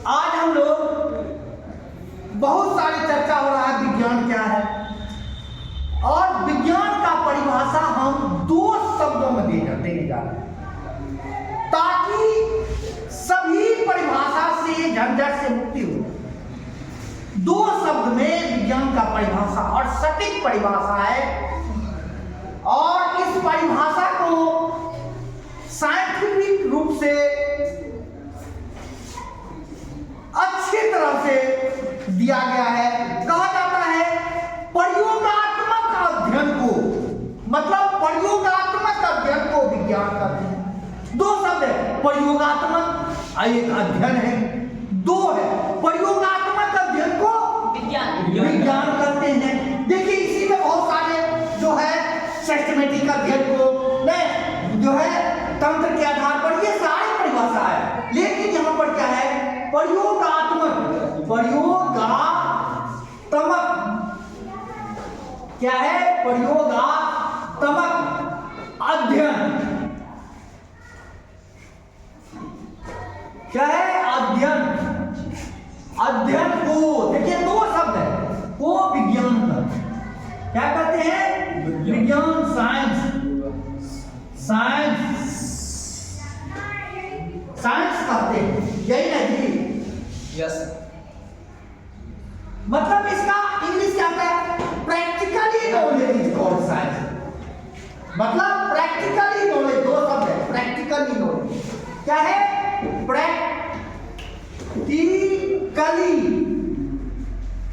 आज हम लोग बहुत सारी चर्चा हो रहा है विज्ञान क्या है, और विज्ञान का परिभाषा हम दो शब्दों में देने जा रहे हैं ताकि सभी परिभाषा से झंझट से मुक्ति हो। दो शब्द में विज्ञान का परिभाषा और सटीक परिभाषा है, और इस परिभाषा को साइंटिफिक रूप से अच्छी तरह से दिया गया है। कहा जाता है प्रयोगात्मक अध्ययन को, मतलब प्रयोगात्मक अध्ययन को विज्ञान कहते हैं। दो शब्द है, प्रयोगात्मक एक अध्ययन है, दो है प्रयोगात्मक अध्ययन को विज्ञान कहते हैं। देखिए इसी में बहुत सारे जो है सिस्टमेटिक अध्ययन को जो है तंत्र के आधार पर ये सारी परिभाषा है, लेकिन यहाँ पर क्या है प्रयोगात्मक क्या है, प्रयोगात्मक अध्ययन क्या है, अध्ययन को, देखिए दो शब्द है, को विज्ञान का क्या कहते हैं, विज्ञान, साइंस कहते हैं, यही ना जी? यस। मतलब इसका इंग्लिश क्या है, practically knowledge is called science. मतलब प्रैक्टिकली नॉलेज, दो शब्द है, प्रैक्टिकली नॉलेज क्या है, प्रैक्टिकली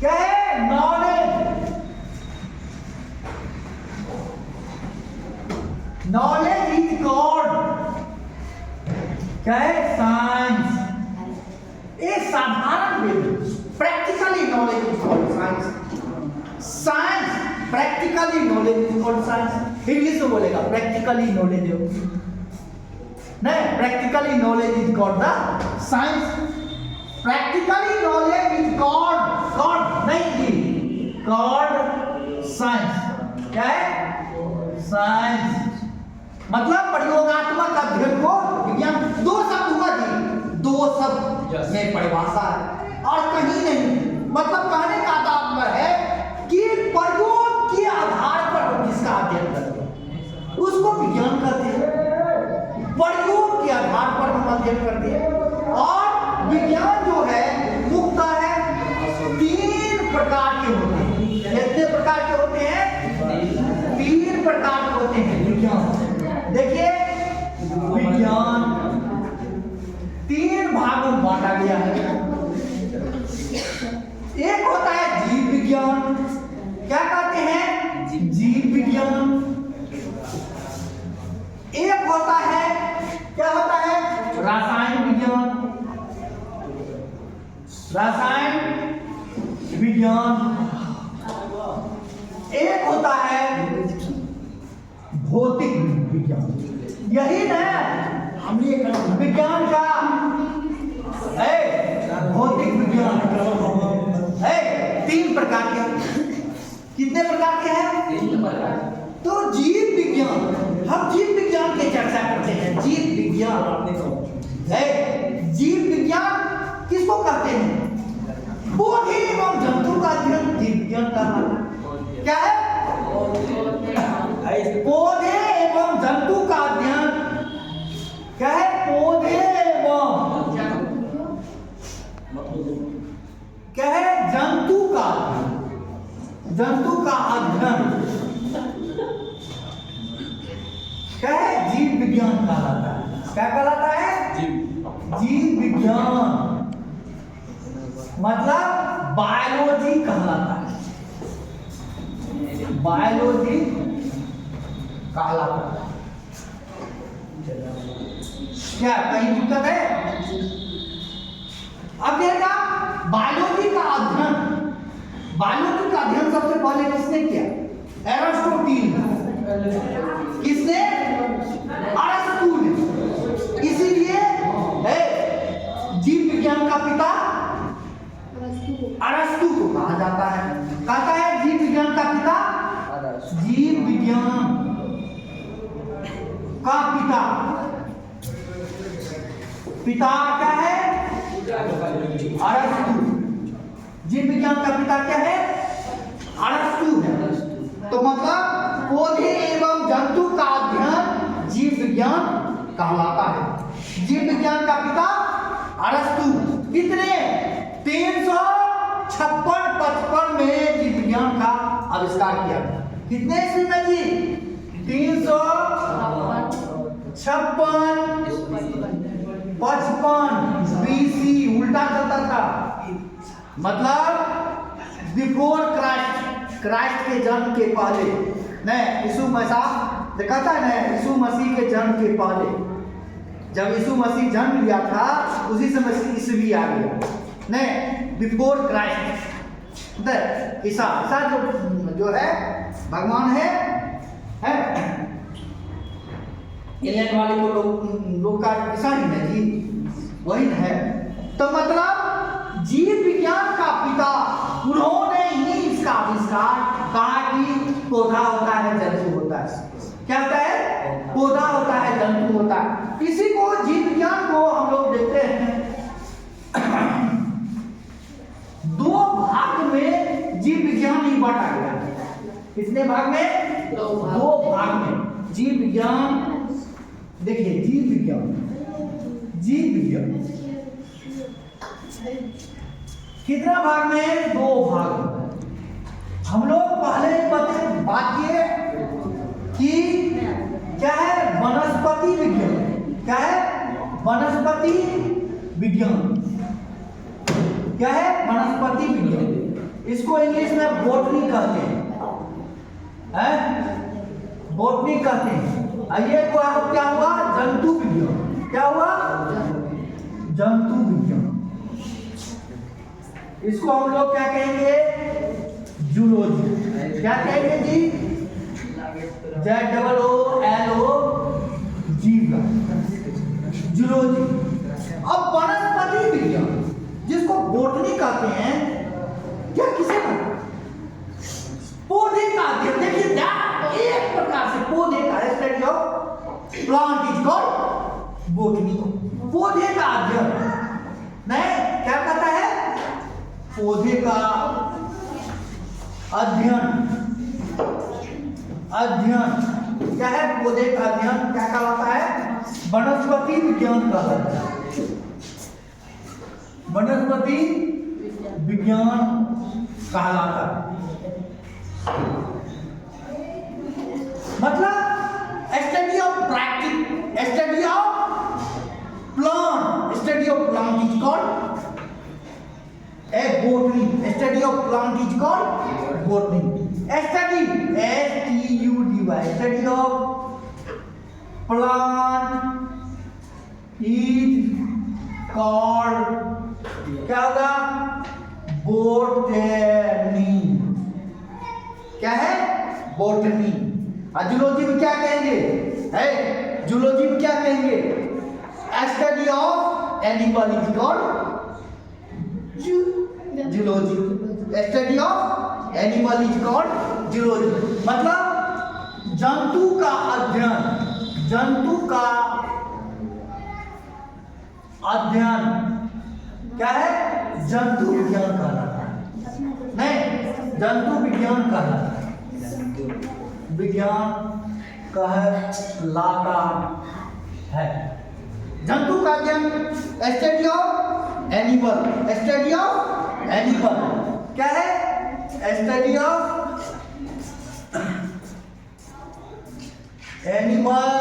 क्या है, नॉलेज इज कॉल्ड क्या है, साइंस। ये साधारण वेद, practically knowledge is called science, practically knowledge is called science. English में बोलेगा प्रैक्टिकली नॉलेज, नहीं, practically knowledge is called the science. Practically knowledge is called नहीं जी, कॉल्ड साइंस। क्या है, साइंस। मतलब प्रयोगात्मक अध्ययन को विज्ञान। दो शब्द हुआ जी, दो शब्द में परिभाषा है और कहीं नहीं। मतलब कहने का तात्पर्य है कि प्रयोग के आधार पर हम जिसका अध्ययन करते हैं उसको विज्ञान कहते हैं। प्रयोग के आधार पर हम अध्ययन करते हैं, और विज्ञान जो है मुख्यतः है तीन प्रकार के होते हैं। कितने प्रकार के होते हैं, तीन प्रकार के होते हैं विज्ञान। देखिए विज्ञान तीन भागों में बांटा गया है। एक होता है जीव विज्ञान, क्या कहते हैं, जीव विज्ञान। एक होता है, क्या होता है, रसायन विज्ञान, एक होता है भौतिक विज्ञान। यही ना हमने विज्ञान का भौतिक विज्ञान है। तीन प्रकार के, कितने प्रकार के हैं, तीन प्रकार। तो जीव विज्ञान, हम जीव विज्ञान की चर्चा करते हैं। जीव विज्ञान जीव विज्ञान किसको कहते हैं, पौधे एवं जंतु का अध्ययन जीव विज्ञान कहलाता है। क्या है, पौधे एवं जंतु का अध्ययन क्या है, पौधे एवं क्या है, जंतु का अध्ययन क्या है, जीव विज्ञान कहलाता है। क्या कहलाता है, जीव विज्ञान। मतलब बायोलॉजी कहलाता है, बायोलॉजी कहलाता है। क्या कहीं दिक्कत है? अब देखा बायोलॉजी का अध्ययन, बायोलॉजी का अध्ययन सबसे पहले किसने किया, एरिस्टोटल। किसने, अरस्तु ने। इसीलिए जीव विज्ञान का पिता अरस्तु को कहा जाता है। कहता है जीव विज्ञान का पिता, जीव विज्ञान का पिता, पिता क्या है, विज्ञान का पिता क्या है? अरस्तु है। तो मतलब पौधे एवं जंतु का अध्ययन जीव विज्ञान कहलाता है। जीव विज्ञान का पिता अरस्तु। कितने? 356-55 में जीव विज्ञान का आविष्कार किया। कितने ईस्वी में जी? 356-55 बीसी। उल्टा चलता था, मतलब बिफोर क्राइस्ट, क्राइस्ट के जन्म के पहले। नहीं, यीशु मसीह देखा था ना, यीशु मसीह के जन्म के पहले, जब यीशु मसीह जन्म लिया था उसी समय ईस्वी आ गया। नहीं, बिफोर क्राइस्ट। ईसा जो है भगवान है इंग्लैंड वाले को लोग का ईसा ही है जी, वही है। तो मतलब जीव विज्ञान का पिता, उन्होंने ही इसका आविष्कार कहा कि पौधा होता है, जंतु होता है। क्या होता है? पौधा होता है, जंतु होता है। इसी को जीव विज्ञान को हम लोग देखते हैं दो भाग में जीव विज्ञान ही बांटा गया है। कितने भाग में? दो भाग में जीव विज्ञान। देखिए जीव विज्ञान कितना भाग में? दो भाग में। हम लोग पहले बात किए कि क्या है? वनस्पति विज्ञान। क्या है? वनस्पति विज्ञान। क्या है? वनस्पति विज्ञान। इसको इंग्लिश में बॉटनी कहते हैं, बॉटनी कहते हैं। ये क्या हुआ? जंतु विज्ञान। क्या हुआ? जंतु विज्ञान। इसको हम लोग क्या कहेंगे? जूलॉजी। क्या कहेंगे जी? ZOOLO जीव, जूलॉजी। अब वनस्पति विज्ञान जिसको बॉटनी कहते हैं, क्या किसे कहते हैं? पौधे का अध्ययन। देखिए एक प्रकार से पौधे का study of plant is called botany. पौधे का अध्ययन। नहीं, क्या कहता है? पौधे का अध्ययन। क्या है? पौधे का अध्ययन क्या कहलाता है? वनस्पति विज्ञान कहलाता है। वनस्पति विज्ञान कहलाता है। मतलब study of plant is called a botany. Study of plant is called botany. Study STUDY, study of plant is called क्या होगा? बॉटनी। क्या है? बॉटनी। जूलॉजी में क्या कहेंगे? है जूलॉजी में क्या कहेंगे? Study of animal is called zoology. Study of animal is called zoology. मतलब जंतु का अध्ययन। जंतु का अध्ययन क्या है? जंतु विज्ञान कहलाता है। नहीं, जंतु विज्ञान कहलाता है। विज्ञान कहलाता है। जंतु का अध्ययन study of animal. Study of animal क्या है? Study of animal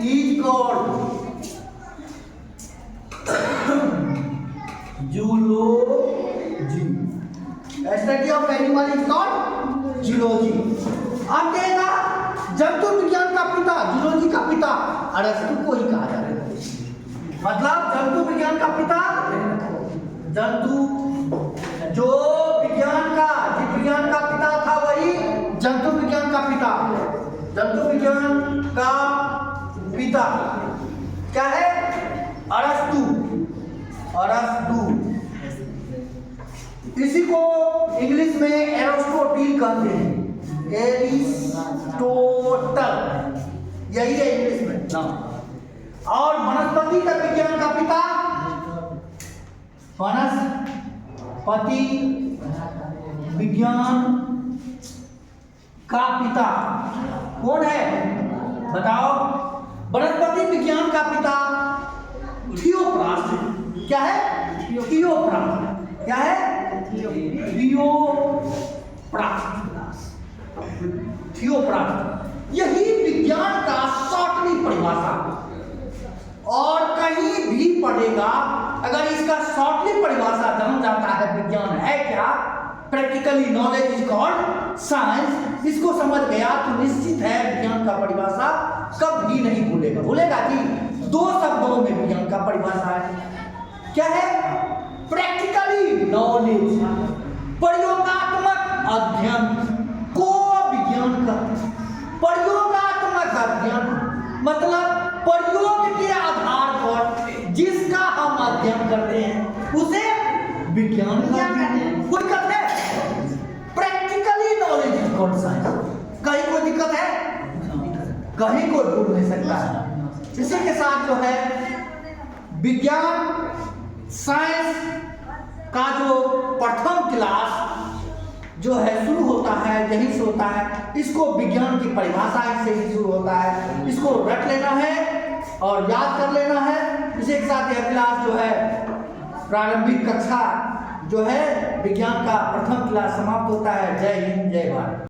is called zoology. Study of animal is called zoology. अब देगा जंतु विज्ञान का पिता, जूलॉजी का पिता अरस्तु को ही कहा जाता है। मतलब जंतु विज्ञान का पिता, जंतु जो विज्ञान का, जीव विज्ञान का पिता था वही जंतु विज्ञान का पिता। जंतु विज्ञान का पिता क्या है? अरस्तु। इसी को इंग्लिश में एरिस्टोटल कहते हैं। एरिस्टोटल, यही है इंग्लिश में नाम। और वनस्पति का विज्ञान का पिता पति विज्ञान का पिता कौन है बताओ? वनस्पति विज्ञान का पिता थियोप्रास्ट। क्या है? थियोप्रास्ट। क्या है? थियोप्रास्ट। यही विज्ञान का शॉर्टली परिभाषा। और कहीं भी पढ़ेगा अगर इसका शॉर्टली परिभाषा जान जाता है विज्ञान है क्या, practically knowledge is called science, इसको समझ गया तो निश्चित है विज्ञान का परिभाषा कभी नहीं भूलेगा। भूलेगा कि 2 शब्दों में विज्ञान का परिभाषा है। क्या है? प्रैक्टिकली नॉलेज, प्रयोगात्मक अध्ययन को विज्ञान का। प्रयोगात्मक अध्ययन मतलब प्रयोग के आधार पर जिसका हम अध्ययन करते हैं उसे विज्ञान कहते हैं। कोई दिक्कत है? Practically knowledge is called science. कहीं कोई दिक्कत है? कहीं कोई भूल नहीं सकता है। इसी के साथ जो है विज्ञान साइंस का जो प्रथम क्लास जो है शुरू होता है यहीं से होता है। इसको विज्ञान की परिभाषा से ही शुरू होता है। इसको रट लेना है और याद कर लेना है। इसी के साथ यह क्लास जो है प्रारंभिक कक्षा जो है विज्ञान का प्रथम क्लास समाप्त होता है। जय हिंद, जय भारत।